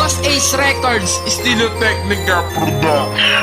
Boss Ace Records, Estilo Technica Production.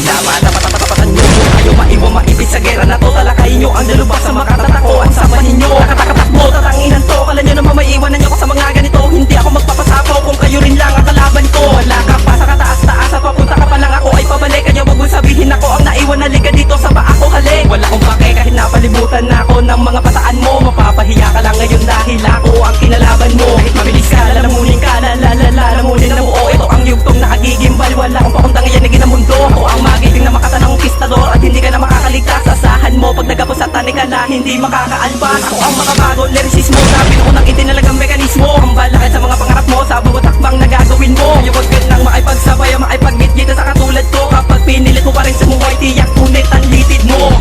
Napatapatan nyo kung kayo maiwan maibig sa gera na to. Talakayin nyo ang nalubas sa makatatakuan sa paninyo. Nakatakatakbo, tatanginan to. Kala nyo naman maiwanan nyo ko sa mga ganito. Hindi ako magpapasapaw kung kayo rin lang ang kalaban ko. Wala ka pa sa kataas-taas, papunta ka pa lang ako ay pabalik. Kaya wag mo sabihin ako ang naiwan na liga dito sa ba ako halik. Wala akong pake kahit napalibutan na ako ng mga pataan mo. Mapapahiya ka lang ngayon dahil ako ang kinalaban mo. Kahit mabilis ka, lalamunin ka, lalamunin na buo. Ito ang yugtong nakagigimbal. Wala akong pakuntang iyan na ginamundo. Ako ang magiting na makatanang pistador at hindi ka na makakaligtas. Asahan mo pag nagapos at tani ka na hindi makakaalpas. Ako ang makabago, lyricismo na pinuunang itinalagang mekanismo. Ang balakid sa mga pangarap mo sa bawat takbang na gagawin mo. Kaya wag ka nang makipagsabay o makipaggit-git sa katulad ko. Kapag pinilit mo pa rin sumuway, tiyak tunit ang litid mo.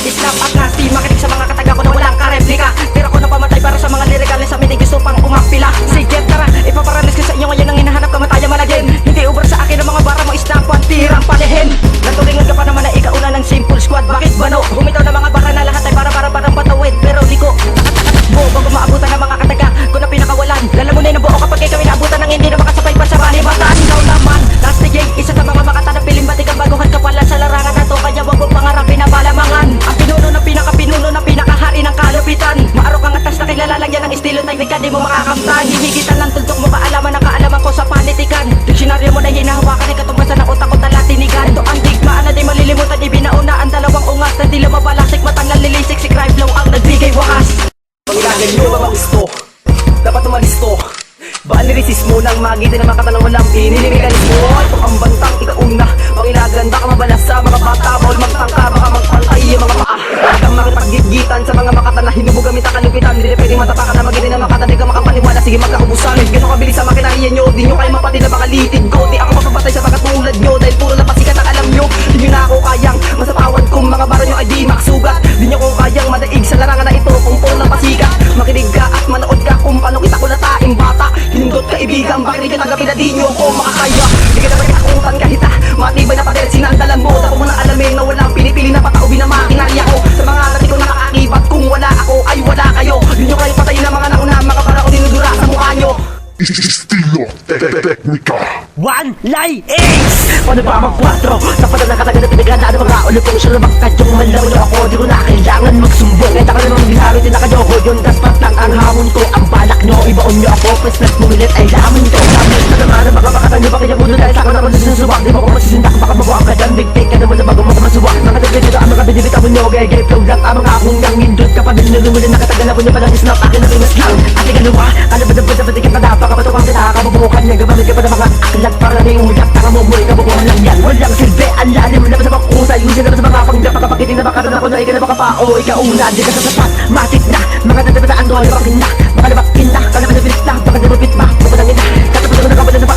Snap at nasty, makinig sa mga kataga ko na walang kareplika. Tira ko na pamatay para sa mga lirikal na sa amin ay gusto pang umakpila. Sige tara, ipaparanas ko sa inyo ngayon ang hinahanap kamataya malagin. Hindi ubra sa akin ang mga bara mo, snap at tirang palihin. Natulingan ka pa naman na ikauna ng simple squad. Bakit ba no? Bumitaw na mga bara na lahat ay parang patawid. Pero di ko nakatakatakbo bago maabutan ng mga kataga ko na pinakawalan. Lalamunin ang buo kapag ikaw inaabutan ng hindi na makasabay pa sa panibatan. Ikaw naman, Nasty Gang, isa sa mga makata na piling batikan baguhan ka pala sa larangan na to. Kaya wag mong pangarapin na balamangan. Ang pinuno na pinakahari ng kalupitan. Maarok ang atas na kilala lang yan ng estilo teknika, di mo makakamtan. Hinihigitan ng tuntok mo kaalaman ang kaalaman ko sa panitikan. Diksyonaryo mo na hinahawakan ay katungkasan ng utak ko talatinigan. Ito ang digmaan na di malilimutan, di binauna ang dalawang ungas na di lumabalasik matang nalilisik. Si Crime Flow ang nagbigay wakas. Panglagan nyo ba gusto? Dapat umalisto. Baan niresis mo ng magitin na makatanong walang pinilimiganismo. Ito ang bantang ikauna. Pangilagan baka mabalas sa mga bata. Bawal magtangka baka magpantay yung mga paa. Huwag kang makipag-gigitan sa mga makata na hinubog gamit ang kalupitan. Hindi pwedeng matapakan na magitin na makata. Di ka makapaniwala, sige magkaubusan. Ganun kabilis sa makinahiya nyo. Di nyo kayo mapati na baka litid ko. Di ako mapabatay sa pagkatulad nyo. Dahil puro na pasikat ang alam nyo. Di nyo na ako kayang masapawad kung mga bara nyo ay di maksugat. Di nyo ko kayang madaig sa larangan na ito kung puro na pasikat. Makinig ka at manood ka kung paano kita ko nataing bata. Hinindot kaibigan, bakit ka tagapin na di nyo ko makakaya. Di ka naman kitakutan kahit matibay na pader sinandalan mo. Dapat mo na alamin na walang pinipili na pataubi na makinarya ko. Sa mga natin ko nakaakibat kung wala ako ay wala kayo. Di nyo kayo patayin na mga nauna, mga para ko dinudura sa mukha nyo. Estilo Technica. One Lie Ace! Paano ba mag-4? Dapat na nakatagal na pinagana ng mga ulo kong siya na magkadyong malawin ako. Di ko na kailangan magsumbong. Kaya ka naman binaro din nakadoko yun. Das patang ang hamon ko. Ang balak nyo, ibaon nyo ako. Pwes nagmumilit ay laman ko. Sabi na naman na baka makatan nyo. Bakit yung mundo dahil sa ako naman nasusuwak. Di mo ko masisindak, baka mabuang ka dyan. Big take ka naman na bago mo ko masuwak. Mga dagdag nito ang mga binibitawan nyo. Gay flow lang ang mga akong nang indot. Kapag nilulumulin nakatagal na po nyo palang isnap. Akin na pinas lang. Ating aluwa, kalabad-abad-abad ka pa na. Baka patukang kinakabubukan niya. Gabamit ka pa ng mga aklat para na yung uyak. Taka mo muli ka bukuhan lang yan. Walang silbi, ang lalim na ba sa makusay. Usin na ba sa mga panggap. Pagkapakitin na baka na ako na ika na baka pa. O ikauna, di ka sa sapat. Matik na, mga dadabataan doon. Baka na, baka labakin na. Kala ka na bilis lang, baka nalupit ba? Bukod ang ina, katapos na kapalan na ba?